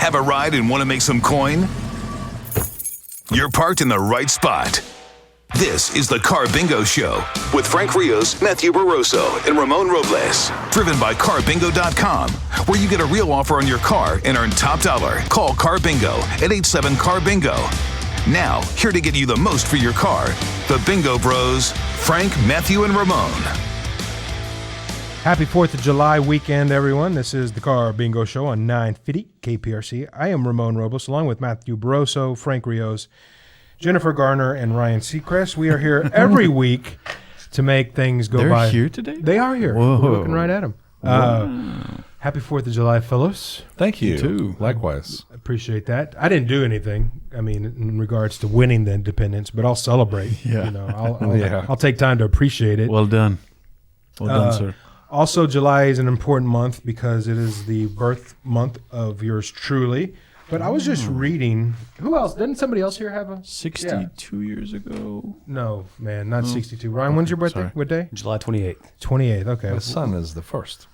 Have a ride and want to make some coin? You're parked in the right spot. This is the Carbingo Show with Frank Rios, Matthew Barroso, and Ramon Robles. Driven by Carbingo.com, where you get a real offer on your car and earn top dollar. Call Carbingo at 87-CAR-BINGO. Now, here to get you the most for your car, the Bingo Bros, Frank, Matthew, and Ramon. Happy 4th of July weekend, everyone. This is the Carbingo Show on 950 KPRC. I am Ramon Robles, along with Matthew Barroso, Frank Rios, Jennifer Garner, and Ryan Seacrest. We are here every week to make things go by. They're here today? They are here. Whoa. We're looking right at them. Happy 4th of July, fellows. Thank you. You too. Likewise. Appreciate that. I didn't do anything, in regards to winning the independence, but I'll celebrate. Yeah. I'll take time to appreciate it. Well done. Well done, sir. Also, July is an important month because it is the birth month of yours truly. But I was just reading. Who else? Didn't somebody else here have a 62 years ago? No, man, not 62. Ryan, when's your birthday? Sorry. What day? July 28th. 28th. Okay. My son is the first.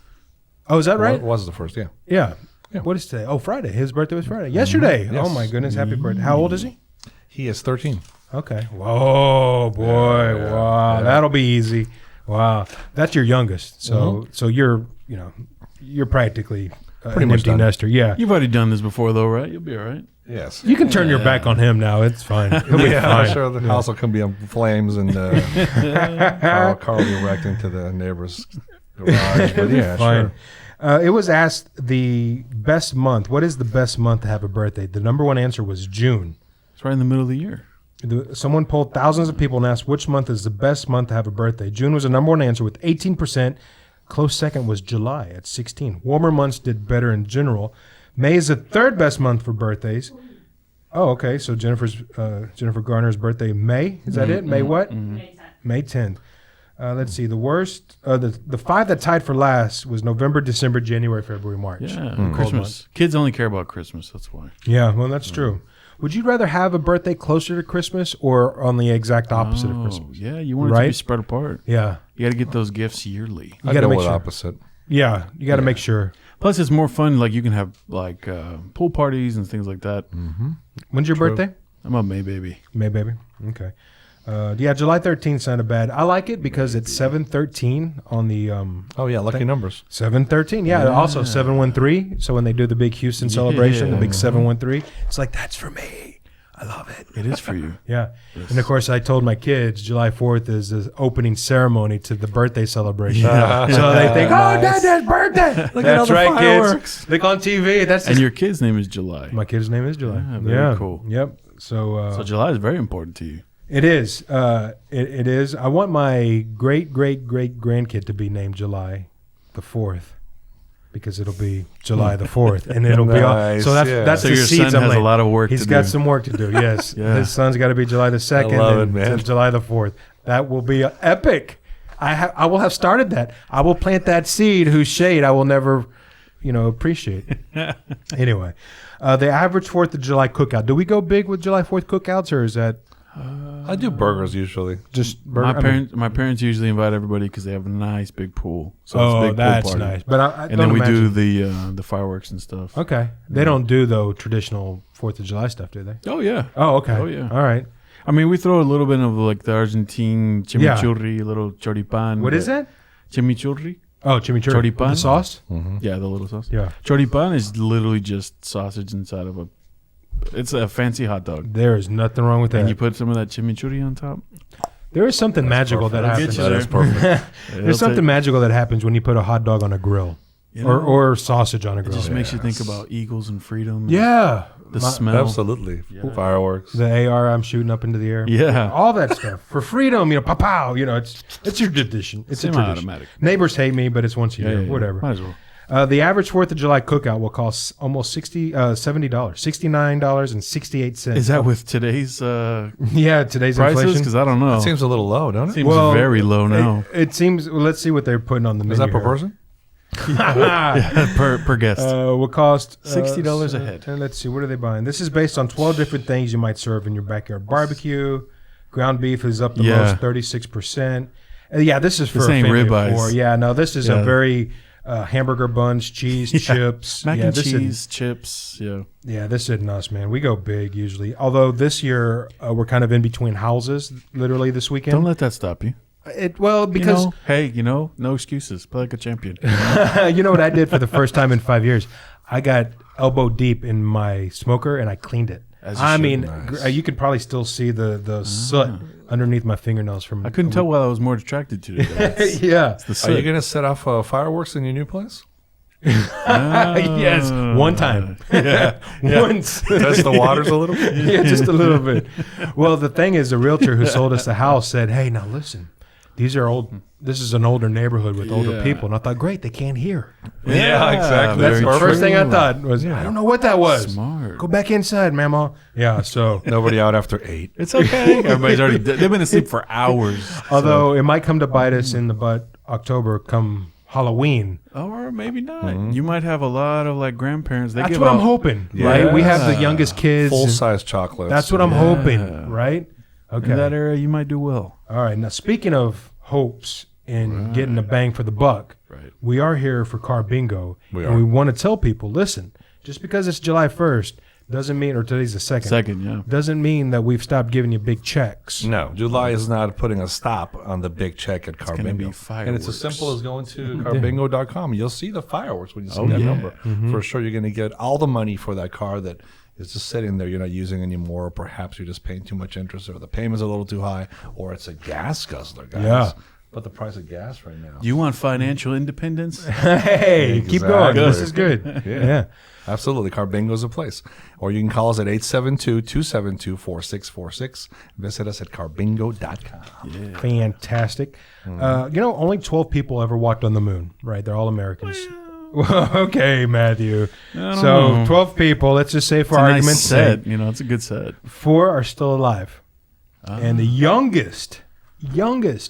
Oh, is that right? Well, was the first, yeah. Yeah. Yeah. What is today? Oh, Friday. His birthday was Friday. Yesterday. Yes. Oh my goodness. Happy birthday. How old is he? He is 13. Okay. Whoa, boy. Yeah, wow. yeah. That'll be easy. Wow. That's your youngest. So you're practically Pretty an much empty done. nester. Yeah. You've already done this before, though, right? You'll be all right. Yes. You can turn your back on him now. It's fine. He'll be Yeah, fine. I'm sure the house will come be on flames and Carl will be wrecked into the neighbor's garage. But yeah, Fine. sure. It was asked the best month. What is the best month to have a birthday? The number one answer was June. It's right in the middle of the year. Someone polled thousands of people and asked which month is the best month to have a birthday. June was the number one answer with 18%. Close second was July at 16%. Warmer months did better in general. May is the third best month for birthdays. Oh, okay. So Jennifer Garner's birthday, May. Is that it? May what? Mm-hmm. May 10th. Let's see. The worst, the five that tied for last was November, December, January, February, March. Yeah, Cold Christmas. months. Kids only care about Christmas. That's why. Yeah, well, that's true. Would you rather have a birthday closer to Christmas or on the exact opposite of Christmas? Yeah, you want it to Right? be spread apart. Yeah. You got to get those gifts yearly. You I'd got to go make with sure. opposite. Yeah, you got to make sure. Plus, it's more fun. Like, you can have, like, pool parties and things like that. When's your birthday? I'm a May baby. May, baby. Okay. Yeah, July 13th sounded bad. I like it because it's 713 on the Oh, yeah, lucky numbers. 713. Yeah, also 713. So when they do the big Houston celebration, the big 713, it's like, that's for me. I love it. It is for you. Yeah. And of course, I told my kids July 4th is the opening ceremony to the birthday celebration. So they think, oh, Dad's birthday. Look at all the fireworks. Kids. Look on TV. That's And your kid's name is July. my kid's name is July. Yeah, very cool. Yep. So, So July is very important to you. it is. It is. I want my great grandkid to be named July the 4th. Because it'll be July the 4th, and it'll be all. Nice, So that's yeah. that's So the your seeds son I'm has a laying. lot of work He's to got do. some work to do. Yes, Yeah. his son's got to be July the 2nd, love and it, man. to July the 4th. That will be epic. I will have started that. I will plant that seed whose shade I will never, appreciate. Anyway, the average 4th of July cookout. Do we go big with July 4th cookouts, or is that I do burgers usually. just My parents usually invite everybody because they have a nice big pool. So it's a big pool that's party. nice. But I And don't then we imagine. do the fireworks and stuff. Okay, they don't do though traditional 4th of July stuff, do they? Oh yeah. Oh, okay. Oh, yeah. All right. I mean, we throw a little bit of like the Argentine chimichurri, little choripan. What is that? Chimichurri. Oh, chimichurri. Choripan? The sauce? Yeah, the little sauce. Yeah. Choripan is literally just sausage inside of it's a fancy hot dog. There is nothing wrong with that. And you put some of that chimichurri on top. There is something magical that I'll happens. get you That is there. perfect. There's something magical that happens when you put a hot dog on a grill You know, or sausage on a it grill. just makes you think about eagles and freedom. and Yeah. The smell. Absolutely. Fireworks. The AR I'm shooting up into the air. Yeah. All that stuff. For freedom, pow, it's your tradition. It's a tradition. Semi-automatic. Neighbors hate me, but it's once a year. Whatever. Might as well. The average 4th of July cookout will cost almost $70, $69.68. Is that with today's Yeah, today's prices? inflation. Because I don't know. It seems a little low, don't it? Seems very low now. It seems. Well, let's see what they're putting on the menu. Is that per here. person? per guest. Will cost $60 a head. And let's see, what are they buying? This is based on 12 different things you might serve in your backyard barbecue. Ground beef is up the most, 36%. Yeah, this is for This a ain't family of ribeyes. 4. Yeah, no, this is a very hamburger buns, cheese, chips. Mac and this cheese, chips. Yeah. Yeah, this isn't us, man. We go big usually. Although this year we're kind of in between houses, literally this weekend. Don't let that stop you. Because No excuses. Play like a champion. you know what I did for the first time in 5 years? I got elbow deep in my smoker and I cleaned it. Nice. You could probably still see the soot underneath my fingernails from. I couldn't tell what I was more attracted to today. Yeah. Are you going to set off fireworks in your new place? Yes, one time. Once. Test the waters a little bit? Yeah, just a little bit. Well, the thing is, the realtor who sold us the house said, "Hey, now listen, these are old. This is an older neighborhood with older people." And I thought, great, they can't hear. Yeah, exactly. That's the Very first true. thing I thought was, I don't know what that was. Smart. Go back inside, Mama. Yeah, so. Nobody out after 8. It's okay. Everybody's already they've been asleep for hours. Although it might come to bite us in the butt October come Halloween. Or maybe not. You might have a lot of like grandparents. That's what I'm hoping, right? We have the youngest kids. Full-size chocolates. That's what I'm hoping, right? Okay. In that area, you might do well. All right. Now, speaking of hopes and getting a bang for the buck, we are here for Carbingo. And we want to tell people, listen, just because it's July 1st doesn't mean, or today's the 2nd. Doesn't mean that we've stopped giving you big checks. No, July is not putting a stop on the big check at It's gonna be Carbingo. And it's as fireworks. simple as going to Carbingo.com. You'll see the fireworks when you see that number. For sure, you're going to get all the money for that car that is just sitting there you're not using anymore. Or perhaps you're just paying too much interest, or the payment's a little too high, or it's a gas guzzler, guys. Yeah. But the price of gas right now. You want financial independence? Hey, keep going. Exactly. This is good. Yeah. Absolutely. Carbingo's a place. Or you can call us at 872-272-4646. Visit us at carbingo.com. Fantastic. Only 12 people ever walked on the moon, right? They're all Americans. Okay, Matthew. So 12 people, let's just say for argument's sake, It's a good set. 4 are still alive. And the youngest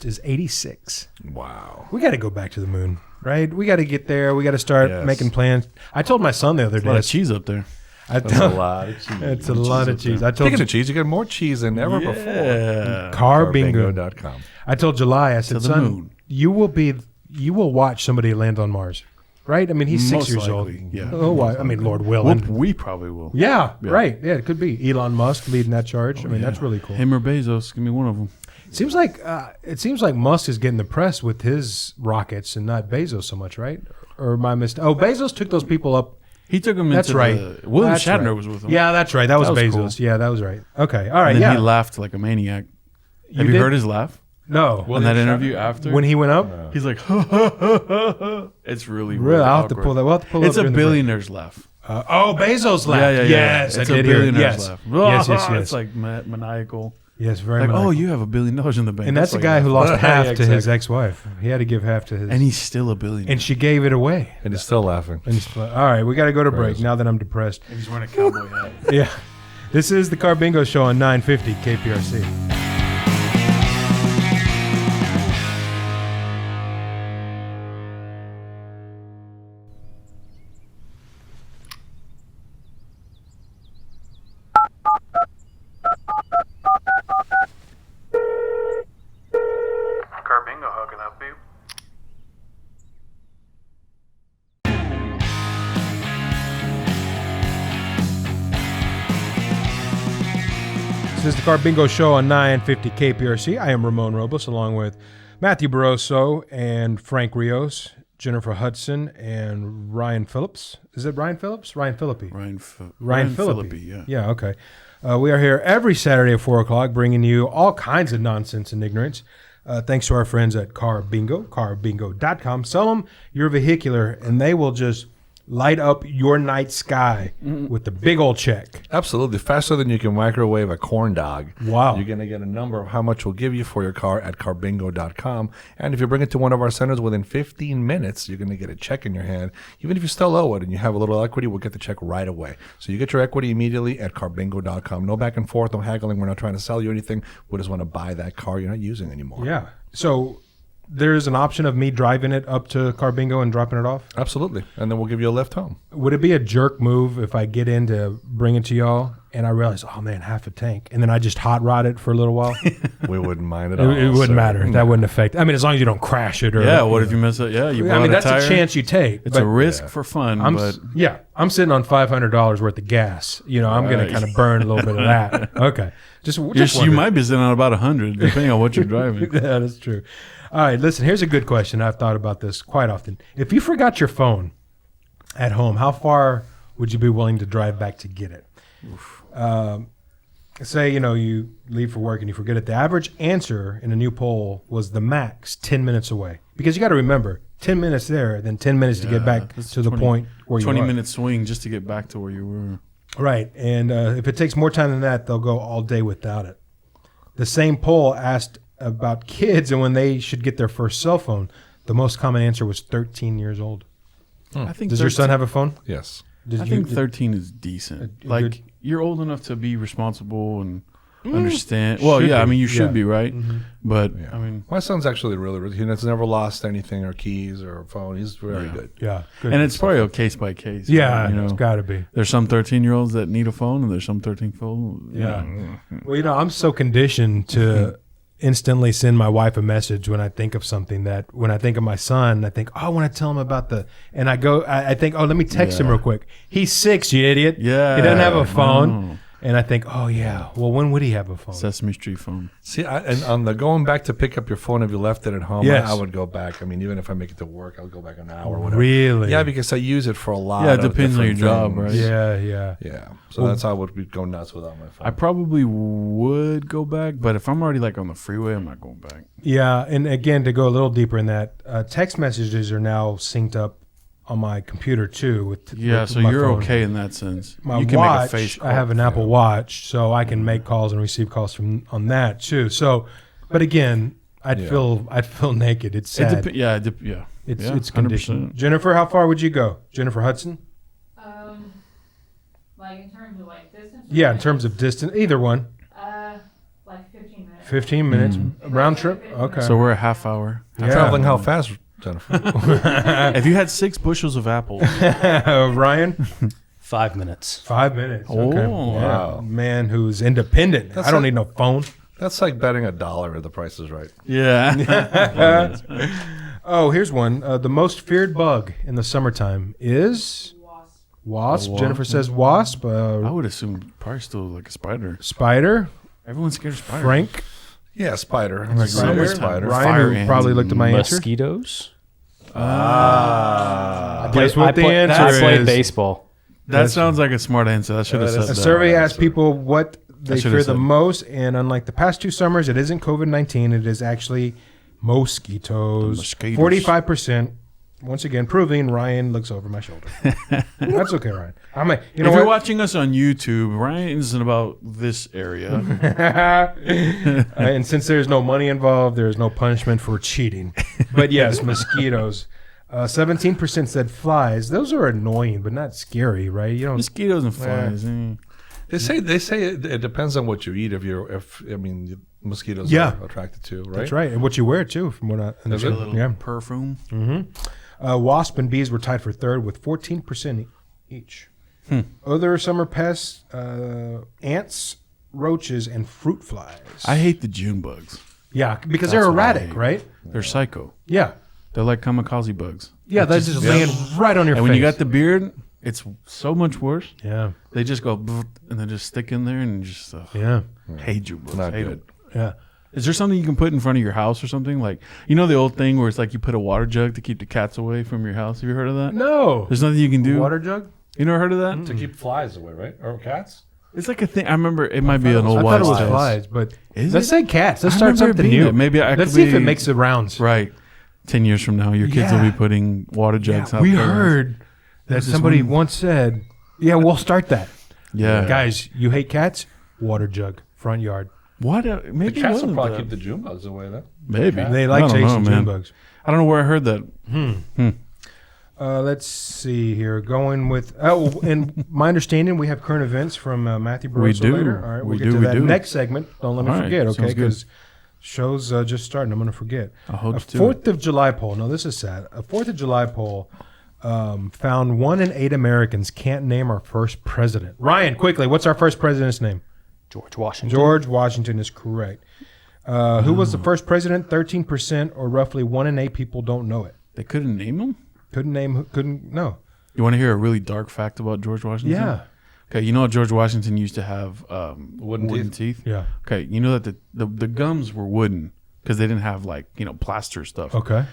is 86. Wow. We got to go back to the moon, right? We got to get there. We got to start making plans. I told my son the other A lot day. of cheese up there. That's a lot of cheese. It's a lot of cheese. I told Speaking of cheese, you get more cheese than ever before. Carbingo.com. I told July, I said, the son, moon. you will watch somebody land on Mars, right? I mean, he's 6 Most years old. likely, yeah. Oh, I mean, Lord willing. We probably will. Yeah, right. Yeah, it could be Elon Musk leading that charge. That's really cool. Him or Bezos can be one of them. It seems like Musk is getting the press with his rockets and not Bezos so much, right? Or am I mistake? Oh, Bezos took those people up. He took him That's into right. William That's Shatner right. was with him. Yeah, that's right. That was Bezos. cool. Yeah, that was right. Okay, all right. And then Yeah, he laughed like a maniac. Have you did? heard his laugh? No, In that interview after? when he went up. He's like, it's really Really, I'll have to awkward. pull that. We'll have to pull It's up a during the break. billionaire's laugh. Bezos laugh. Yeah. Yes, It's I a did hear it. billionaire's Yes. laugh. Yes. It's like maniacal. Yes, very Like, much. oh, you have $1 billion in the bank. And that's the like guy that. who lost half Yeah, to his exactly. ex-wife. He had to give half to his. And he's still a billionaire. And she gave it away. And he's still laughing. And all right, we got to go to break now that I'm depressed. And he's wearing a cowboy hat. Yeah. This is the Carbingo Show on 950 KPRC. Carbingo, how can I help you? This is the Carbingo Show on 950 KPRC. I am Ramon Robles, along with Matthew Barroso and Frank Rios, Jennifer Hudson, and Ryan Phillips. Is it Ryan Phillips? Ryan Philippi. Ryan Philippi. yeah. Yeah, okay. We are here every Saturday at 4 o'clock bringing you all kinds of nonsense and ignorance. Thanks to our friends at Carbingo, carbingo.com. Sell them your vehicular, and they will just light up your night sky with the big old check. Absolutely. Faster than you can microwave a corn dog. Wow. You're going to get a number of how much we'll give you for your car at carbingo.com. And if you bring it to one of our centers within 15 minutes, you're going to get a check in your hand. Even if you still owe it and you have a little equity, we'll get the check right away. So you get your equity immediately at carbingo.com. No back and forth, no haggling. We're not trying to sell you anything. We just want to buy that car you're not using anymore. Yeah. So there's an option of me driving it up to Carbingo and dropping it off? Absolutely. And then we'll give you a lift home. Would it be a jerk move if I get in to bring it to y'all and I realized, oh man, half a tank, and then I just hot rod it for a little while. We wouldn't mind at it, all. it wouldn't sir. matter. That wouldn't affect. I mean, as long as you don't crash it or What if you mess up? Yeah, you blow I mean, out that's tire. a chance you take. It's a risk for fun, but I'm sitting on $500 worth of gas. I'm going to kind of burn a little bit of that. Okay, you might be sitting on about 100, depending on what you're driving. Yeah, that's true. All right, listen. Here's a good question. I've thought about this quite often. If you forgot your phone at home, how far would you be willing to drive back to get it? Say, you leave for work and you forget it. The average answer in a new poll was the max 10 minutes away. Because you got to remember, 10 minutes there, then 10 minutes to get back to the point where you are. 20-minute swing just to get back to where you were. Right. And if it takes more time than that, they'll go all day without it. The same poll asked about kids and when they should get their first cell phone. The most common answer was 13 years old. I think Does your son have a phone? Yes. I think 13 is decent. Like, you're old enough to be responsible and understand. Well, yeah, I mean, you should be, right? Mm-hmm. But, I mean. My son's actually really he's never lost anything or keys or a phone. He's very good. Yeah. Good. And it's probably a case by case. Yeah, right? it's got to be. There's some 13-year-olds that need a phone, and there's some 13-year-olds. Yeah. Well, I'm so conditioned to instantly send my wife a message when I think of something that when I think of my son, I think, I want to tell him about and I think, let me text him real quick. He's 6, you idiot. Yeah. He doesn't have a phone. And I think, well, when would he have a phone? Sesame Street phone. See, and on the going back to pick up your phone if you left it at home, yes. I would go back. I mean, even if I make it to work, I'll go back an hour or whatever. Really? Yeah, because I use it for a lot. Yeah, it depends on your job, right? Yeah. So that's how I would go nuts without my phone. I probably would go back, but if I'm already like on the freeway, I'm not going back. Yeah, and again, to go a little deeper in that, text messages are now synced up on my computer too. So you're phone. Okay in that sense. My you can watch, make a face call. I have an Apple Watch, so I can make calls and receive calls on that too. So, but again, I'd feel naked. It's sad. It's conditioned. Jennifer, how far would you go? Jennifer Hudson? Like in terms of like distance? Yeah, in terms of distance, either one. Like 15 minutes. 15 minutes round trip. Okay. So we're a half hour. Traveling how fast, Jennifer? If you had 6 bushels of apples, Ryan, 5 minutes. 5 minutes. Oh, okay. wow. Man who's independent. I don't need no phone. That's like betting $1 if the price is right. yeah. Oh, here's one. The most feared bug in the summertime is wasp. Jennifer says wasp. I would assume probably still like a spider. Spider. Everyone's scared of spiders. Frank. Yeah, spider. Spider. Ryan, Fire who probably looked at my answer. Mosquitoes. Guess what the answer is? I played baseball. That sounds like a smart answer. I should have said that. A survey asked people what they fear the most, and unlike the past 2 summers, it isn't COVID-19. It is actually mosquitoes. 45%. Once again, proving Ryan looks over my shoulder. That's okay, Ryan. If you're watching us on YouTube, Ryan isn't about this area. And since there's no money involved, there is no punishment for cheating. But yes, mosquitoes. 17% said flies. Those are annoying, but not scary, right? Mosquitoes and flies. They say it depends on what you eat. Mosquitoes are attracted to, right? That's right, and what you wear too. From what I understand, a little perfume. Mm-hmm. Wasp and bees were tied for third with 14% each. Other summer pests: ants, roaches, and fruit flies. I hate the June bugs. Yeah, because they're erratic, right? They're psycho. Yeah. They're like kamikaze bugs. Yeah, they're just laying right on your face. And when you got the beard, it's so much worse. Yeah. They just go and then just stick in there and just hate you. Not hate good. It. Yeah. Is there something you can put in front of your house or something? Like, the old thing where it's like you put a water jug to keep the cats away from your house. Have you heard of that? No. There's nothing you can do. Water jug? You never heard of that? To keep flies away, right? Or cats? It's like a thing. I remember it might be an old wives' tale. I thought it was flies, but is let's say cats. Let's start something new. new. Maybe let's see if it makes the rounds. Right. 10 years from now, your kids will be putting water jugs out. We heard that somebody once said, we'll start that. Yeah. Guys, you hate cats? Water jug, front yard. What? Maybe the cats will probably keep the June bugs away, then. Maybe. They like chasing June bugs. I don't know where I heard that. Let's see here. Going with, in my understanding, we have current events from Matthew Barroso later. All right, we'll get to that next segment. Don't let me forget, okay? Because show's just starting. I'm going to forget. I hope a 4th of July poll. No, this is sad. A 4th of July poll found 1 in 8 Americans can't name our first president. Ryan, quickly, what's our first president's name? George Washington. George Washington is correct. Who was the first president? 13%, or roughly 1 in 8 people don't know it. They couldn't name him? Couldn't, no. You want to hear a really dark fact about George Washington? Yeah. Okay, you know George Washington used to have wooden teeth? Yeah. Okay, you know that the gums were wooden because they didn't have plaster stuff. Okay.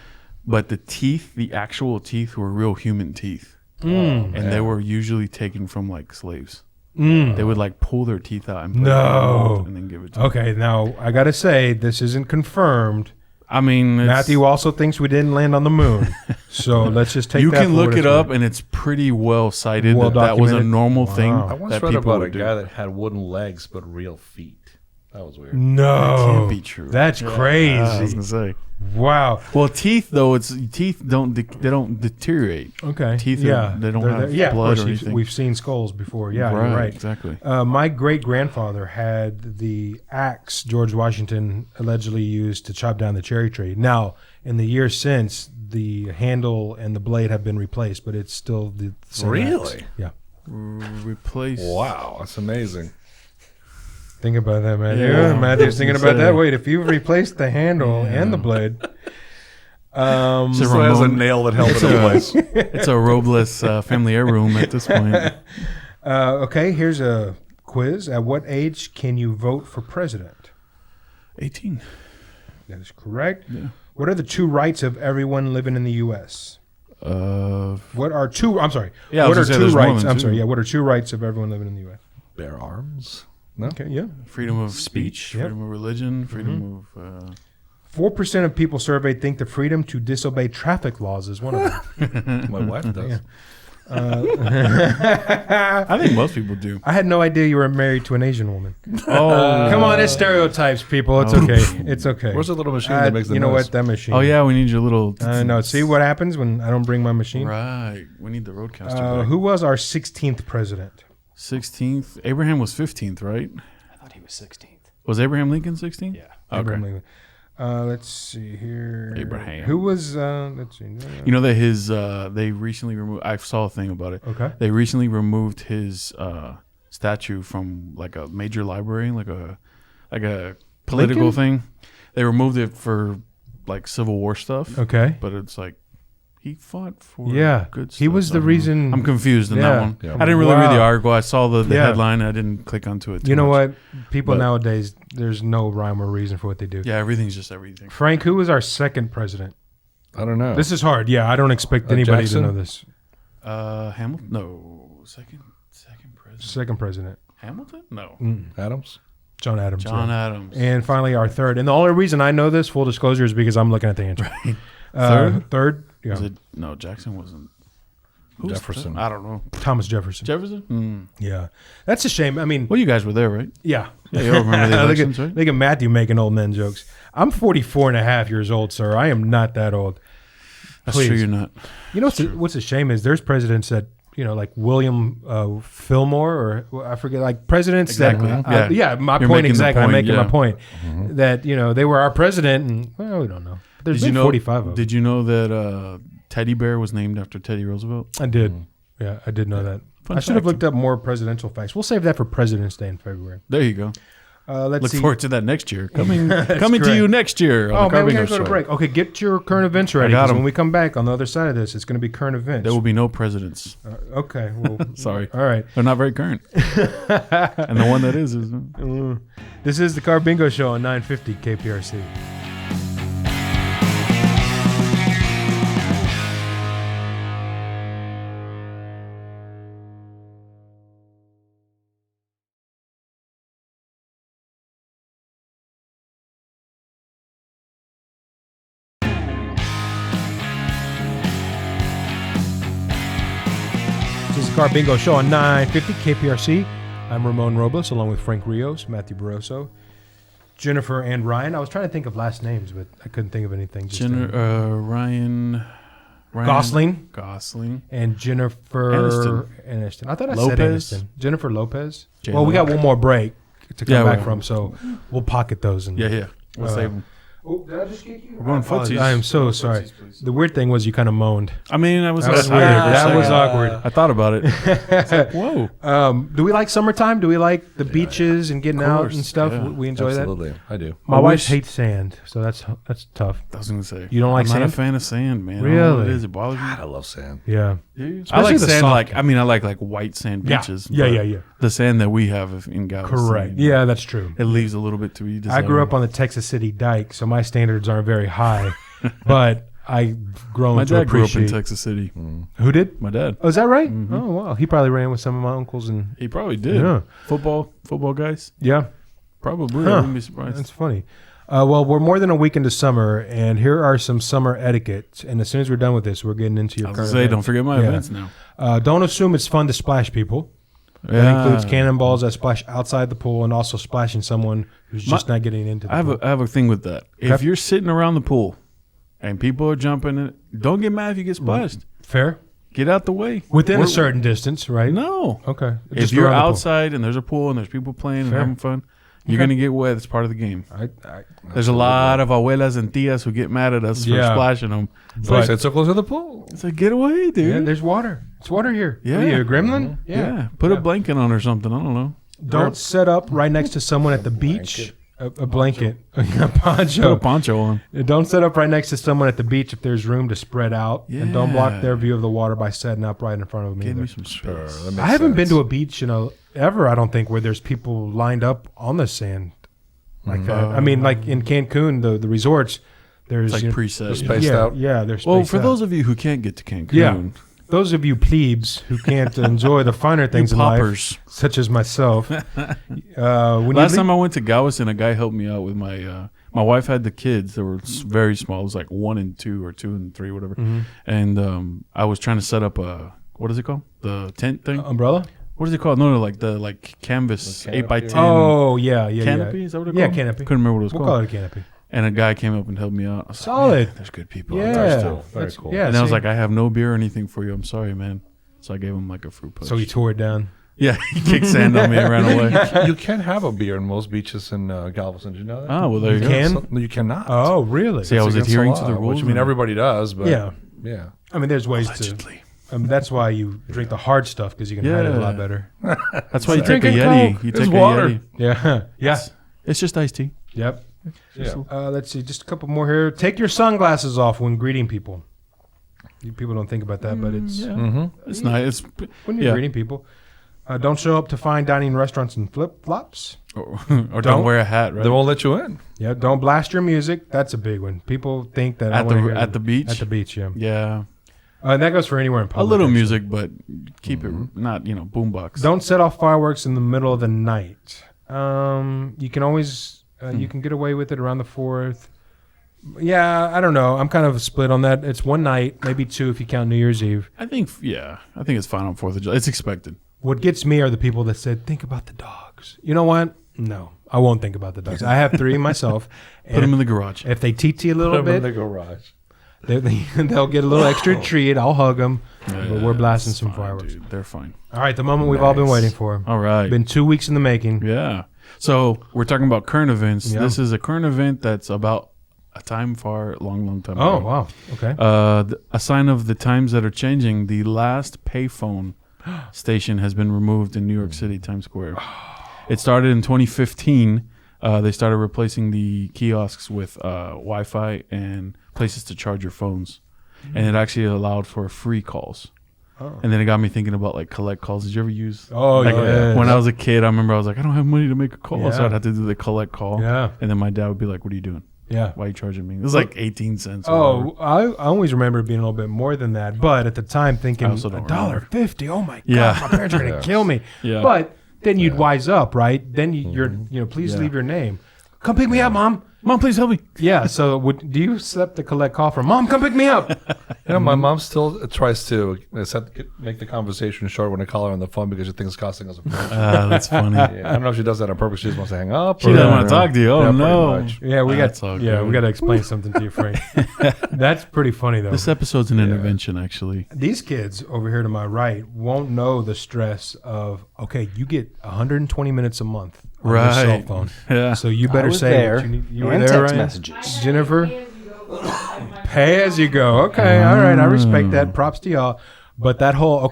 But the teeth, the actual teeth, were real human teeth. And they were usually taken from slaves. They would pull their teeth out and put it in a mold and then give it to them. Okay, now I got to say, this isn't confirmed. I mean, Matthew also thinks we didn't land on the moon. So let's just take you that. can look it up, and it's pretty well cited Well that was a documented. normal thing. Wow. I once that read people about a would do. guy that had wooden legs but real feet. That was weird. No. That can't be true. That's I was crazy. gonna say. Wow. Well, teeth though, teeth don't deteriorate. Okay. Teeth yeah. they don't They're have there. blood of or course, anything. we've seen skulls before. Yeah, you're right. Exactly. My great-grandfather had the axe George Washington allegedly used to chop down the cherry tree. Now, in the years since, the handle and the blade have been replaced, but it's still the same Really? axe. Yeah. Replace. Wow, that's amazing. Think about that, Matthew. Yeah. Matthew's thinking about that. Wait, if you replace the handle and the blade, So So has a Ramon, nail that held it in place. it's a Robles family heirloom at this point. okay, here's a quiz. At what age can you vote for president? 18. That is correct. Yeah. What are the 2 rights of everyone living in the U.S.? What are 2? I'm sorry. Yeah, I What are was gonna say 2 there's more rights? than I'm 2. sorry. Yeah. What are 2 rights of everyone living in the U.S.? Bear arms? No? Okay. Yeah. Freedom of speech, Yep. freedom of religion, freedom of. 4% of people surveyed think the freedom to disobey traffic laws is one of them. My wife does. I think most people do. I had no idea you were married to an Asian woman. Oh, Come on, it's stereotypes, people. It's okay. It's okay. Where's the little machine that makes the you know noise? what? That machine. oh yeah, we need your little. I know. See what happens when I don't bring my machine? Right, we need the roadcaster. back. Who was our 16th president? 16th. Abraham was 15th, right? I thought he was 16th. Was Abraham Lincoln 16th? Yeah. Okay. Abraham Lincoln. Let's see here. Abraham. Who was? Let's see. You know that his they recently removed. I saw a thing about it. Okay. They recently removed his statue from a major library, like a political Lincoln? thing. They removed it for Civil War stuff. Okay. But it's he fought for Yeah. good stuff. He was I the don't know. reason. I'm confused in Yeah. that one. Yeah. I didn't really read the Wow. article. I saw the Yeah. headline. I didn't click onto it. You know much. what? People But- nowadays, there's no rhyme or reason for what they do. Yeah, everything's just everything. Frank, who was our second president? I don't know. This is hard. Yeah, I don't expect anybody Jackson? to know this. Hamilton? No, second president. Second president. Hamilton? No, Adams? John Adams. John yeah. Adams. And finally, our third. And the only reason I know this, full disclosure, is because I'm looking at the answer. Third? Third? Yeah. Was it? No, Jackson wasn't. Who was Jefferson. third? I don't know. Thomas Jefferson. Jefferson? Yeah. That's a shame. I mean, Well, you guys were there, right? yeah. Yeah, you all remember the look, elections, at, right? look at Matthew making old man jokes. I'm 44 and a half years old, sir. I am not that old. That's true. Please. You're not. You know what's a shame is there's presidents that, like William Fillmore, or I forget, presidents Exactly. that, Yeah. my You're point making the exactly. I'm point, making yeah. my point that, they were our president and, well, we don't know. There's been 45 of them. Did you know that Teddy Bear was named after Teddy Roosevelt? I did. Yeah, I did know that. Fun I should have fact. looked up more presidential facts. We'll save that for President's Day in February. There you go. Let's Look see. forward to that next year. Coming to correct. you next year. Oh, On the man, we Carbingo got to go to Show. break. Okay, get your current events ready. got 'cause 'em. when we come back on the other side of this, it's going to be current events. There will be no presidents. Okay. Well, Sorry. all right. They're not very current. And the one that is. This is the Carbingo Show on 950 KPRC. This is the Carbingo Show on 950 KPRC. I'm Ramon Robles, along with Frank Rios, Matthew Barroso, Jennifer, and Ryan. I was trying to think of last names, but I couldn't think of anything. Just Ryan Gosling and Jennifer Aniston. I thought I Lopez? said Aniston. Jennifer Lopez. J-Lo. Well, we got one more break to come Yeah, back we- from, so we'll pocket those. And, Yeah. We'll save them. Oh, did I just kick you? We're going footsies. I am so sorry. The weird thing was you kind of moaned. I mean, I was That was excited weird. for a That was second. awkward. I thought about it. It's like, whoa. Do we like summertime? Do we like the beaches and getting out course, and stuff? yeah. We enjoy that. Absolutely, I do. My I wife wish- hates sand, so that's tough. I was gonna say You don't like I'm not a sand? fan of sand, man. I don't know what Really? it is. It bothers me. I love sand. Yeah. I Especially like the sand. soft I like white sand Yeah. beaches. Yeah, but yeah. The sand that we have in Galveston. Correct. Yeah, that's true. It leaves a little bit to be I desired. grew up on the Texas City Dike, so my standards aren't very high, but I've grown My to dad grew up in appreciate. Texas City. Who did? My dad. Oh, is that right? Oh, wow. He probably ran with some of my uncles and He probably did. Yeah. Football guys. yeah. Probably. Huh. I wouldn't be surprised. That's funny. Well, we're more than a week into summer, and here are some summer etiquette. And as soon as we're done with this, we're getting into your I was current gonna say, event. don't forget my Yeah. events now. Don't assume it's fun to splash people. That includes cannonballs that splash outside the pool and also splashing someone who's just not getting into the pool. I have a thing with that. If Okay. you're sitting around the pool and people are jumping in it, don't get mad if you get splashed. Fair? Get out the way. Within a We're- certain distance, right? No. Okay. If Just you're around the pool. outside and there's a pool and there's people playing and Fair. having fun, you're going to get wet. It's part of the game. I There's a lot of abuelas and tias who get mad at us for Yeah. splashing them. So I But- said so close to the pool. It's like, get away, dude. yeah, there's water. It's water here. Yeah. What are you, a gremlin? Yeah. Put a blanket on or something. I don't know. Don't set up right next to someone at the beach. A blanket. A poncho. Put a poncho on. Don't set up right next to someone at the beach if there's room to spread out. And don't block Yeah. their view of the water by setting up right in front of them Give either. me some space. That makes I haven't been sense. to a beach, ever, I don't think, where there's people lined up on the sand like that. I mean, like in Cancun, the resorts, there's It's like preset. spaced yeah, out. Yeah, they're spaced Well, for out. those of you who can't get to Cancun, Yeah. Those of you plebes who can't enjoy the finer things in poppers. life, such as myself. When Last time I went to Galveston, a guy helped me out with my my wife had the kids. They were very small. It was like 1 and 2 or 2 and 3, whatever. Mm-hmm. And I was trying to set up what is it called? The tent thing. umbrella. What is it called? No, like the canvas 8x10 Oh yeah, yeah, canopy. yeah. Is that what it's Yeah, called? canopy. Couldn't remember what it was We'll called. call it a canopy. And a guy came up and helped me out. I was Solid. Like, man, there's good people out Yeah, there still. Very that's cool. Yeah, And I was see? like, I have no beer or anything for you. I'm sorry, man. So I gave him like a fruit punch. So he tore it down. yeah, he kicked sand on me and ran away. You can have a beer in most beaches in Galveston. Did you know that? Oh, well, there you go. can? No, you cannot. Oh, really? See, I was Against adhering the to the law, rules. Which, I mean, man. everybody does, but Yeah. yeah. I mean, there's ways Allegedly. to. That's why you drink the hard stuff because you can hide it a Yeah. lot better. That's why you take a Drinking Yeti. Coke. You It's take a water. Yeti. Yeah. Yeah. It's just iced tea. Yep. Yeah. Let's see. Just a couple more here. Take your sunglasses off when greeting people. People don't think about that, but it's It's nice. It's when you're yeah. greeting people. Don't show up to fine dining restaurants in flip flops. or Don't. don't wear a hat, right? They won't let you in. Yeah. Don't blast your music. That's a big one. People think that I At wanna the- hear at the beach? At the beach. Yeah. Yeah, And that goes for anywhere in a public. little actually. music, but keep it not boombox. Don't set off fireworks in the middle of the night. You can always you can get away with it around the 4th. Yeah, I don't know. I'm kind of split on that. It's one night, maybe 2 if you count New Year's Eve. I think it's fine on 4th of July. It's expected. What gets me are the people that said, "Think about the dogs." You know what? No, I won't think about the dogs. I have 3 myself. Put them in the garage. If they TT a little Put 'em in bit, the garage. they'll get a little extra treat. I'll hug them. But we're blasting It's some fine, fireworks. dude. They're fine. All right, the moment we've all been Nice. waiting for. All right. Been 2 weeks in the making. Yeah. So we're talking about current events. Yeah. This is a current event that's about a time far, long time Oh ago. wow. Okay. A sign of the times that are changing. The last payphone station has been removed in New York City, Times Square. It started in 2015. They started replacing the kiosks with Wi-Fi and places to charge your phones, and it actually allowed for free calls. And then it got me thinking about like collect calls. Did you ever use? Oh, like, yes. When I was a kid, I remember I was like, I don't have money to make a call, so Yeah. I'd have to do the collect call. Yeah. And then my dad would be like, "What are you doing? Yeah. Why are you charging me?" It was like 18 cents. or whatever. Oh, I always remember it being a little bit more than that. But at the time, thinking I also don't remember. $1.50. Oh my god, Yeah. my parents are gonna kill me. Yeah. But then you'd wise up, right? Then you're, please Yeah. leave your name. Come pick me up, Mom. Mom, please help me. Yeah. So do you accept the collect call from Mom? Come pick me up. You know, my mom still tries to make the conversation short when I call her on the phone because she thinks it's costing us a fortune. That's funny. Yeah, I don't know if she does that on purpose. She just wants to hang up. She doesn't want to talk to you. Oh Yeah, pretty no. much. Yeah, we That's all good. we got to explain something to you, Frank. That's pretty funny though. This episode's an intervention, actually. These kids over here to my right won't know the stress of, okay, you get 120 minutes a month on your cell Right. phone. Yeah. So you I better was say there. what you need. You were And there, text Ryan? messages. Jennifer? Pay-as-you-go. Pay as you go. Okay, all right. I respect that. Props to y'all. But that whole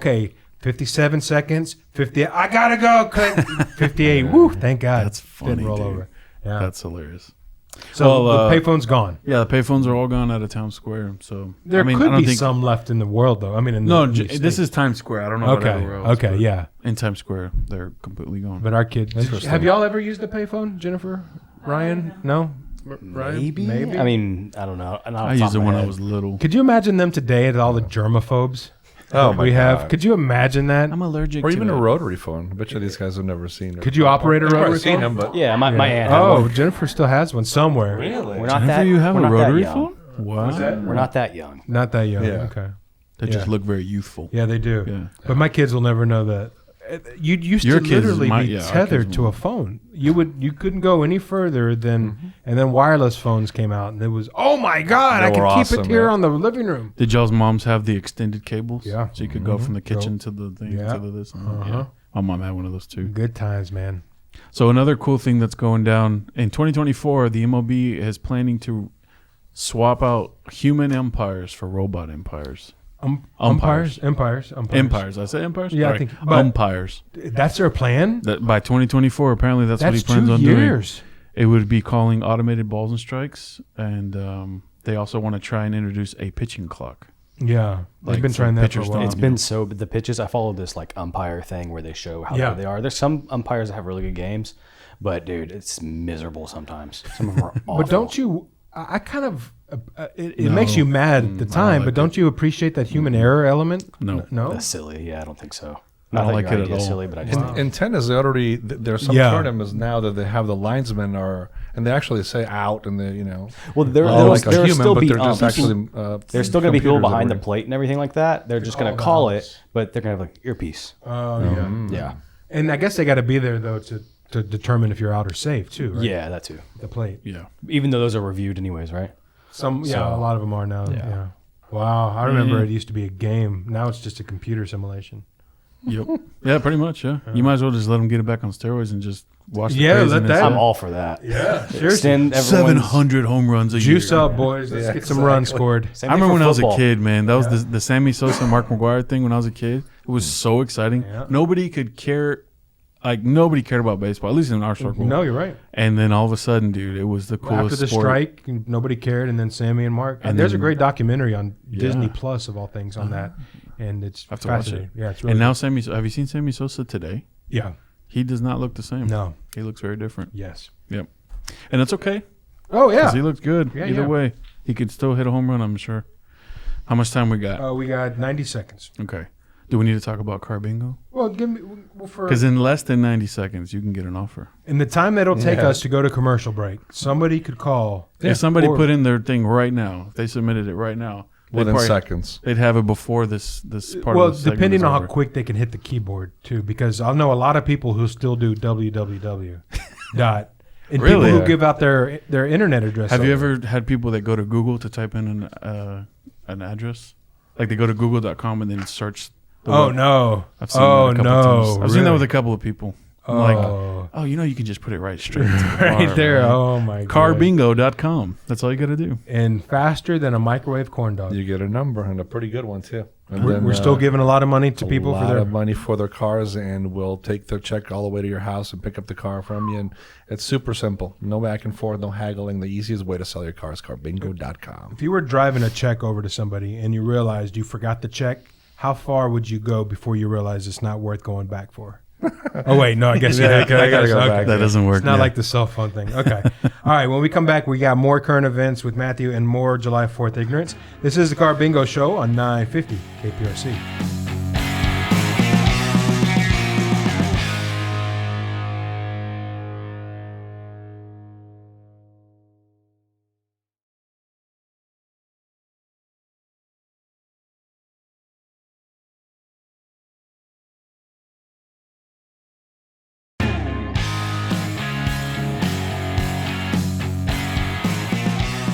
57 seconds, 50. I gotta go. Click. 58. Woo! Thank God. That's funny, Didn't roll dude. over. Yeah. That's hilarious. So Well, the payphone's gone. Yeah, the payphones are all gone out of Town Square. So There I mean, could I don't be think, some left in the world, though. I mean, No, in the this States. is Times Square. I don't know about Okay. everywhere else. Okay. but Yeah. In Times Square, they're completely gone. But our kids. Interesting. Have y'all ever used the payphone, Jennifer? Ryan? No. Ryan? Maybe. I mean, I don't know. I used it when I was little. Could you imagine them today at all the germaphobes Oh, that my we have? God. Could you imagine that? I'm allergic Or to even it. a rotary phone. I bet you these guys have never seen it. Could you operate a I've rotary probably seen phone? them, but Yeah, my aunt. had Oh, one. Jennifer still has one somewhere. really? We're not Jennifer, that. you have we're a not that rotary young. phone? Wow. We're not that young. Not that young. Yeah. Okay. They just look very youthful. Yeah, they do. Yeah. But my kids will never know that. You used Your to kids literally might- be yeah, our tethered kids to a won't. phone. You couldn't go any further than, and then wireless phones came out, and it was, oh my God, I They can were keep awesome, it here yeah. on the living room. Did y'all's moms have the extended cables? Yeah. So you could go from the kitchen to the thing Yeah. to the this. And Uh-huh. yeah. My mom had one of those too. Good times, man. So another cool thing that's going down in 2024, the MLB is planning to swap out human umpires for robot umpires. Umpires. Empires. I say empires? Yeah, I Right. think- but- umpires. That's their plan? That by 2024, apparently that's what he That's plans 2 on doing. years. It would be calling automated balls and strikes, and they also want to try and introduce a pitching clock. Yeah. They've Like been some trying that for a pitchers while. don't- It's been so. The pitches. I follow this like umpire thing where they show how Yeah. good they are. There's some umpires that have really good games, but dude, it's miserable sometimes. Some of them are awful. But don't you? I kind of. It makes you mad at the I time, like but don't you appreciate that human error element? No. No. That's silly. Yeah, I don't think so. I Not don't that like your it at idea is all. silly, but I just think In tennis, they already there's some Yeah. tournaments now that they have the linesmen are, and they actually say out, and they well, there like will a human, still but be they're just umps. actually. There's still going to be people computers behind the already. plate and everything like that. They're just going to call it, but they're going to have like earpiece. Oh yeah. Yeah, And I guess they got to be there though to determine if you're out or safe too. Right? yeah, that too. The plate. Yeah. Even though those are reviewed anyways, right? Some. Yeah. So- A lot of them are now. Yeah. Wow. I remember it used to be a game. Now it's just a computer simulation. Yep. Yeah, pretty much. Yeah. You might as well just let them get it back on steroids and just watch. The Yeah, let craziness. that- I'm all for that. Yeah. Seriously. Extend everyone's 700 home runs a Juice year. up, boys. Let's get some runs scored. Same I thing remember for when I was a football. kid, man. That was the Sammy Sosa, Mark McGuire thing when I was a kid. It was so exciting. Yeah. Nobody could care. Like, nobody cared about baseball, at least in our circle. No, you're right. And then all of a sudden, dude, it was the coolest After the sport. strike, nobody cared, and then Sammy and Mark. And And there's a then- great documentary on Yeah. Disney Plus of all things on that, and it's I have to watch it. fascinating. Yeah, it's really And now Sammy, have you seen Sammy Sosa today? yeah, He does not look the same. no, He looks very different. yes. Yep. And that's okay. Oh yeah. 'Cause he looked good. Yeah, Either yeah. way, he could still hit a home run, I'm sure. How much time we got? We got 90 seconds. Okay. Do we need to talk about Carbingo? Well, give me for Because in less than 90 seconds, you can get an offer. in the time that'll take Yeah. us to go to commercial break. Somebody could call. If somebody Or- put in their thing right now, if they submitted it right now, they'd within probably- seconds. They'd have it before this part Well, of the segment depending is on how over. quick they can hit the keyboard too, because I know a lot of people who still do www. dot and Really? people Yeah. who give out their internet address. Have you ever had people that go to Google to type in an address? Like they go to google.com and then search the Oh web- no! I've seen Oh that a couple no! times. I've seen that really? with a couple of people. Oh. Like, oh, you can just put it right straight into the right bar, there. man. Oh my god! Carbingo.com. That's all you got to do. And faster than a microwave corn dog. You get a number and a pretty good one too. And We're, then, we're still giving a lot of money to people a for lot their. of money for their cars, and we'll take their check all the way to your house and pick up the car from you. And it's super simple. No back and forth, no haggling. The easiest way to sell your car is Carbingo.com. If you were driving a check over to somebody and you realized you forgot the check, how far would you go before you realize it's not worth going back for? Oh wait, no, I guess Yeah, I I gotta go back. That doesn't work. It's not yeah. like the cell phone thing. Okay. All right. When we come back, we got more current events with Matthew and more July 4th ignorance. This is the Car Bingo Show on 950 KPRC.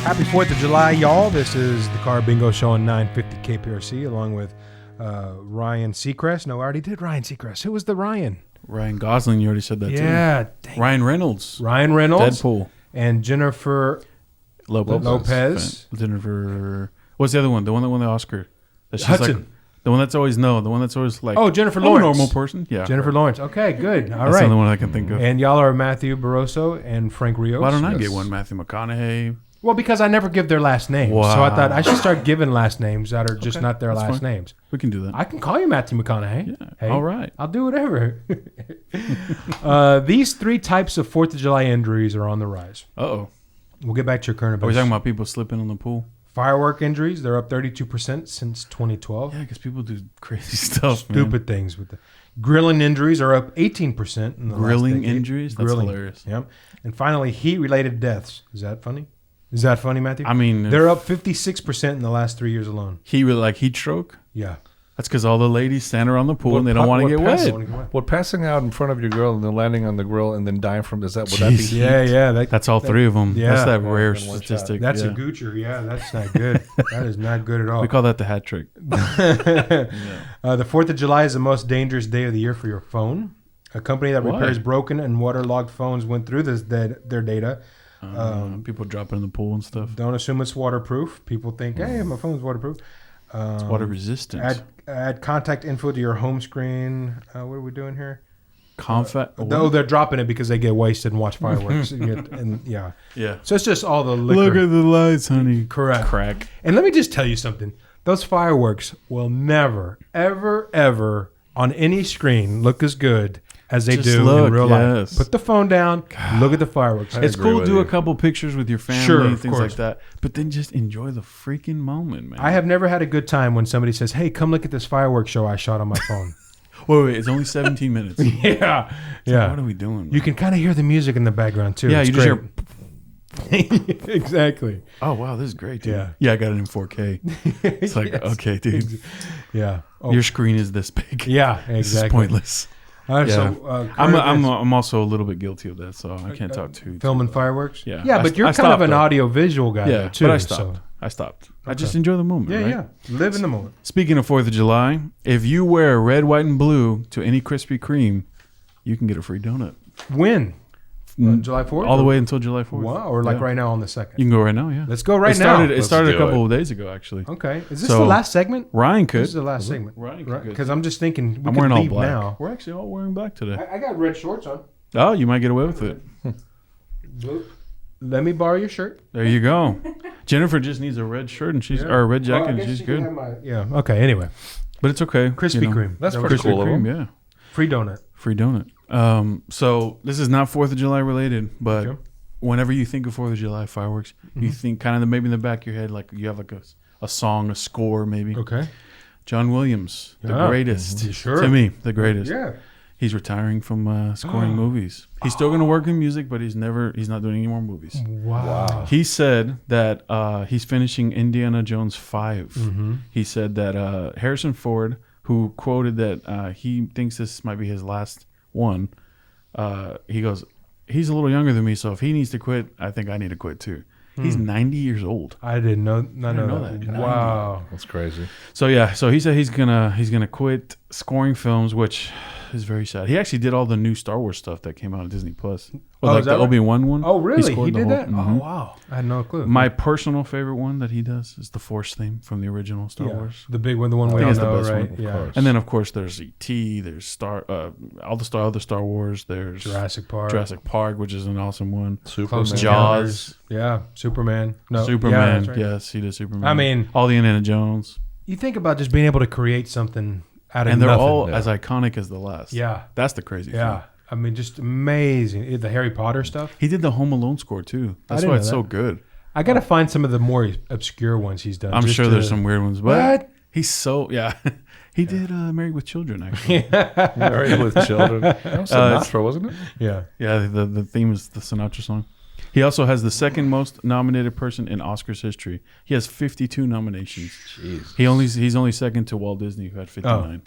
Happy 4th of July, y'all. This is the Car Bingo Show on 950 KPRC along with Ryan Seacrest. No, I already did Ryan Seacrest. Who was the Ryan? Ryan Gosling, you already said that too. Yeah. Dang. Ryan Reynolds, Ryan Reynolds. Deadpool. And Jennifer Lopez. Jennifer. What's the other one? The one that won the Oscar. That she's Hudson. Like, the one that's always The one that's always like. Oh, Jennifer a Lawrence. normal person. Yeah. Jennifer Lawrence. Okay, good. All That's right. the only one I can think of. And y'all are Matthew Barroso and Frank Rios. Why don't I Yes. get one? Matthew McConaughey. Well, because I never give their last names. So I Wow. thought I should start giving last names that are just Okay, not their that's last fine. names. We can do that. I can call you Matthew McConaughey. Yeah, all right. I'll do whatever. These 3 types of 4th of July injuries are on the rise. Uh-oh. We'll get back to your current Are we events. talking about people slipping on the pool? Firework injuries, they're up 32% since 2012. Yeah, because people do crazy stuff, man. Stupid things with the grilling injuries are up 18% in the Grilling last decade. injuries? That's hilarious. Yep. And finally, heat-related deaths. Is that funny? Is that funny, Matthew? I mean, they're up 56% in the last 3 years alone. like heat stroke? Yeah. That's because all the ladies stand around the pool and they don't want to get wet. What, passing out in front of your girl and then landing on the grill and then dying from, would that be Jeez. heat? Yeah. That's all 3 of them. Yeah. That's that Yeah, rare in one shot. statistic. That's yeah. a goocher. Yeah, that's not good. That is not good at all. We call that the hat trick. The 4th of July is the most dangerous day of the year for your phone. A company that Why? repairs broken and waterlogged phones went through their data. People dropping in the pool and stuff. Don't assume it's waterproof. People think, hey, my phone's waterproof. It's water resistant. Add contact info to your home screen. What are we doing here? They're dropping it because they get wasted and watch fireworks. Yeah. So it's just all the liquor. Look at the lights, honey. Correct. Crack. And let me just tell you something. Those fireworks will never, ever, ever on any screen look as good as they Just do look, in real yes. life. Put the phone down. Look at the fireworks. It's agree cool to with do you. a couple pictures with your family Sure, and of things course. like that. But then just enjoy the freaking moment, man. I have never had a good time when somebody says, hey, come look at this fireworks show I shot on my phone. Wait, it's only 17 minutes. Yeah. What are we doing? You can kind of hear the music in the background, too. Yeah, It's you just great. Exactly. Oh, wow, this is great, dude. Yeah. Yeah, I got it in 4K. It's like, okay, dude. Yeah. Oh, Your screen is this big. yeah, This is exactly. pointless. All right, Yeah. so, I'm also a little bit guilty of that, so I can't talk too. filming fireworks? Yeah. Yeah, I but you're I kind of stopped, an though. audio visual guy, Yeah, though, too. but I so- stopped. I stopped. I just enjoy the moment. Yeah, right? yeah. Live in the moment. Speaking of 4th of July, if you wear red, white, and blue to any Krispy Kreme, you can get a free donut. When? July 4th? All the way until July 4th. Wow, or like Yeah. right now on the 2nd. You can go right now, yeah. Let's go right it started, now. It started a do couple of days ago, actually. Okay. Is this So, the last segment? Ryan This could. is the last segment. Ryan could. Because I'm just thinking we I'm could wearing all leave black. now. We're actually all wearing black today. I got red shorts on. Oh, you might get away with it. Let me borrow your shirt. There you go. Jennifer just needs a red shirt and or a red jacket, and she's good. Yeah. Okay. Anyway, But it's okay. Krispy Kreme. That's That pretty was cool of Kreme, them. yeah. free donut. Free donut. So this is not 4th of July related, but Okay. whenever you think of 4th of July fireworks, you think kind of maybe in the back of your head, like you have like a song, a score, maybe. Okay. John Williams, the Yeah. greatest. Sure. To me, the greatest. Yeah. He's retiring from scoring movies. He's still going to work in music, but he's not doing any more movies. Wow. He said that he's finishing Indiana Jones 5. He said that Harrison Ford, who quoted that he thinks this might be his last one, he goes, he's a little younger than me, so if he needs to quit, I think I need to quit too. He's 90 years old. I didn't know. Not didn't know know that. that. Wow. That's crazy. So yeah, so he said he's gonna quit scoring films, which is very sad. He actually did all the new Star Wars stuff that came out on Disney Plus. Oh, Like is that the right? Obi-Wan one. Oh, really? scored He the did whole- that? Mhm. Oh, wow. I had no clue. My personal favorite one that he does is the Force theme from the original Star Yeah. Wars. The big one, the one we think all it's the know, best right? one, of Yeah. course. And then of course there's E.T., there's all the other Star Wars, there's Jurassic Park. Jurassic Park, which is an awesome one. Superman. Close Jaws. Yeah. Superman. No. Yeah, Superman, that's right. yes, he did Superman. I mean- all the Indiana Jones, You think about just being able to create something out of and they're nothing. all as iconic as the last. Yeah. That's the crazy thing. Yeah. I mean, just amazing. The Harry Potter stuff. He did the Home Alone score too. That's didn't why know it's so that. good. I got to find some of the more obscure ones he's done. I'm just sure to- there's some weird ones, but What? he's so He did Married with Children actually. Married with Children. That was Sinatra, wasn't it? Yeah. Yeah, the theme is the Sinatra song. He also has the second most nominated person in Oscars history. He has 52 nominations. Jeez. He's only second to Walt Disney, who had 59.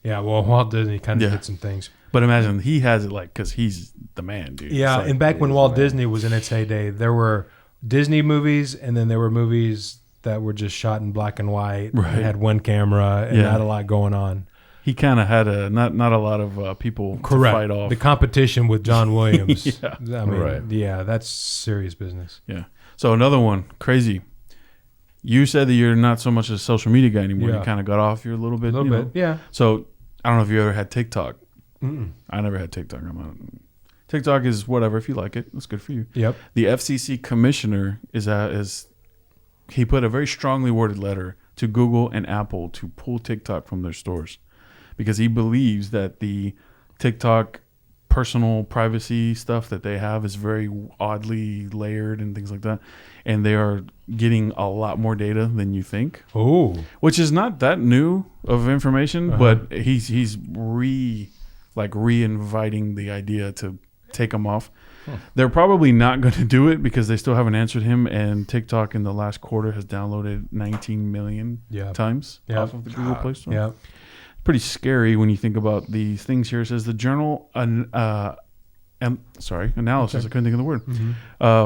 Yeah. Well, Walt Disney kind of Yeah. did some things. But imagine he has it like because he's the man, dude. Yeah. It's like- And back when Walt Disney was in its heyday, there were Disney movies, and then there were movies that were just shot in black and white, Right. and had one camera, and Yeah. not a lot going on. he kind of had not a lot of people to fight off. The competition with John Williams. Yeah. I mean, Right. yeah, that's serious business. Yeah. So another one, crazy. You said that you're not so much a social media guy anymore. Yeah. You kind of got off you a little bit. A little you bit, know? yeah. So I don't know if you ever had TikTok. I never had TikTok. TikTok is whatever. If you like it, that's good for you. Yep. The FCC commissioner is he put a very strongly worded letter to Google and Apple to pull TikTok from their stores because he believes that the TikTok personal privacy stuff that they have is very oddly layered and things like that, and they are getting a lot more data than you think. Oh, Which is not that new of information, but he's re-inviting the idea to take them off. They're probably not going to do it because they still haven't answered him, and TikTok in the last quarter has downloaded 19 million times off of the Google Play Store. yeah. Pretty scary when you think about the things here. It says the journal analysis, I couldn't think of the word,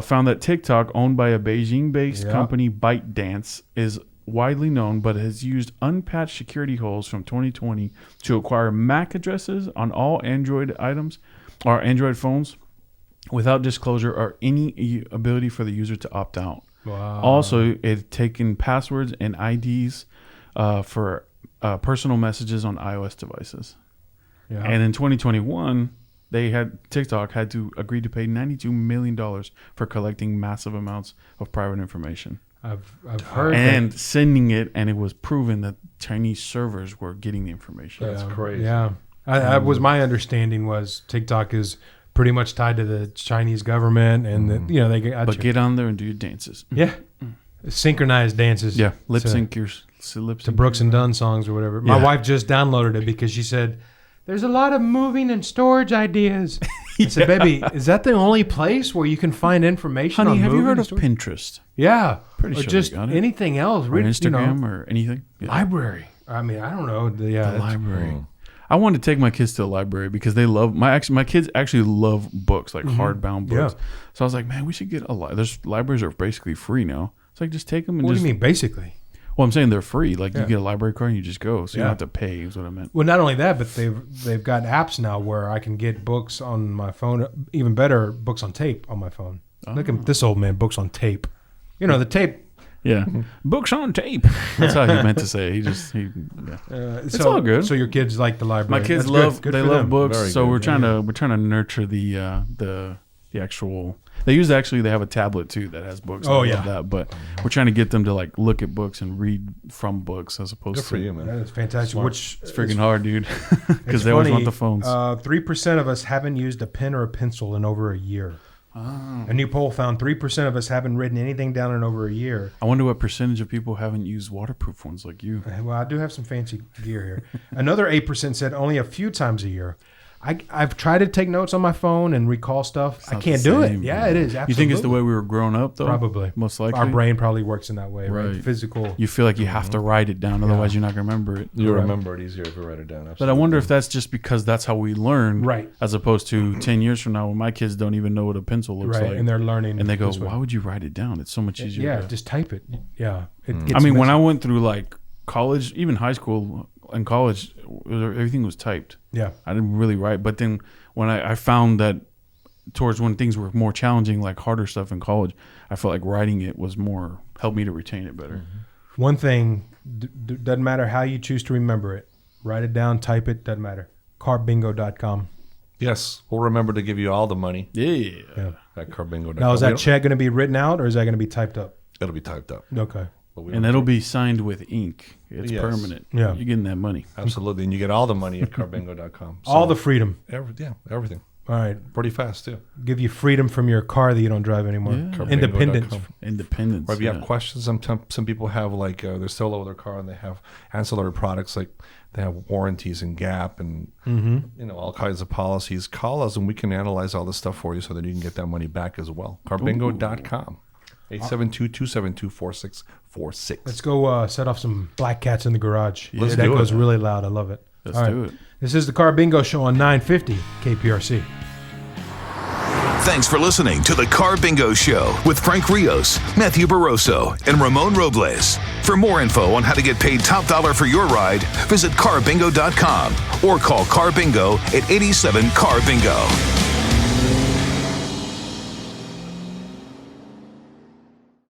found that TikTok, owned by a Beijing-based company, ByteDance, is widely known, but has used unpatched security holes from 2020 to acquire MAC addresses on all Android items or Android phones without disclosure or any ability for the user to opt out. Wow. Also, it taken passwords and IDs for personal messages on iOS devices. Yeah. And in 2021, TikTok had to agree to pay $92 million for collecting massive amounts of private information. I've heard And sending it, and it was proven that Chinese servers were getting the information. That's crazy. Yeah, that was my understanding. Was TikTok is pretty much tied to the Chinese government, and they got But get on there and do your dances. yeah, synchronized dances. Yeah, lip to- sync your lip to sync. Brooks and Dunn songs or whatever. My Yeah. wife just downloaded it because she said, "There's a lot of moving and storage ideas." I said, "Baby, is that the only place where you can find information?" Honey, on have you moving heard and of storage? Pinterest? Yeah, Pretty or sure just they got it. anything else. Or Read, Instagram or anything? Yeah. library. I mean, I don't know. The Yeah, library. I wanted to take my kids to the library because they love my kids actually love books, like hardbound books. Yeah. So I was like, man, we should get there's libraries are basically free now. It's like just take them and what do just. you mean, basically? Well, I'm saying they're free. Like Yeah. you get a library card and you just go, so you Yeah. don't have to pay. Is what I meant. Well, not only that, but they've got apps now where I can get books on my phone. Even better, books on tape on my phone. Look at this old man, books on tape. You know the tape. Yeah, books on tape. That's how he meant to say it. Yeah. It's all good. So your kids like the library. My kids That's love good they for love them. books, Very so good, we're trying to nurture the actual. They have a tablet too that has books. Oh, I yeah. love that. But we're trying to get them to like look at books and read from books as opposed Good for to. you, man. That is fantastic. Which It's freaking hard, dude, because they always want the phones. 3% of us haven't used a pen or a pencil in over a year. Oh. A new poll found 3% of us haven't written anything down in over a year. I wonder what percentage of people haven't used waterproof ones like you. Well, I do have some fancy gear here. Another 8% said only a few times a year. I've tried to take notes on my phone and recall stuff. I not can't the do same, it. Yeah, man. it is. Absolutely. You think it's the way we were growing up, though? Probably. Most likely. Our brain probably works in that way, right? Right. Physical. You feel like you have to write it down, otherwise you're not going to remember it. You remember it easier if you write it down. But I wonder if that's just because that's how we learned, Right. As opposed to 10 years from now when my kids don't even know what a pencil looks Right, like. and they're learning. And they go, this way. why would you write it down? It's so much easier. Yeah, to-" just type it. Yeah. It I gets mean, when messy. I went through like college, even high school and college, everything was typed. Yeah. I didn't really write. But then when I found that towards when things were more challenging, like harder stuff in college, I felt like writing it was more, helped me to retain it better. One thing, doesn't matter how you choose to remember it. Write it down, type it, doesn't matter. Carbingo.com. Yes, we'll remember to give you all the money Yeah. at Carbingo. Now, is that check going to be written out or is that going to be typed up? It'll be typed up. Okay. But we And don't- it'll be signed with ink. It's Yes. permanent. Yeah. You're getting that money. absolutely, and you get all the money at Carbingo.com. So All the freedom. everything. All right. Pretty fast too. Give you freedom from your car that you don't drive anymore. Yeah. Independence. Carbingo.com. Independence. Or if you yeah. have questions, some people have like they're still low with their car and they have ancillary products like they have warranties and Gap and all kinds of policies. Call us and we can analyze all this stuff for you so that you can get that money back as well. Carbingo.com. 872-272-4646. Let's go set off some black cats in the garage. Let's That do it. goes really loud. I love it. Let's All do it. This is the Car Bingo Show on 950 KPRC. Thanks for listening to the Carbingo Show with Frank Rios, Matthew Barroso, and Ramon Robles. For more info on how to get paid top dollar for your ride, visit carbingo.com or call Carbingo at 87 Carbingo.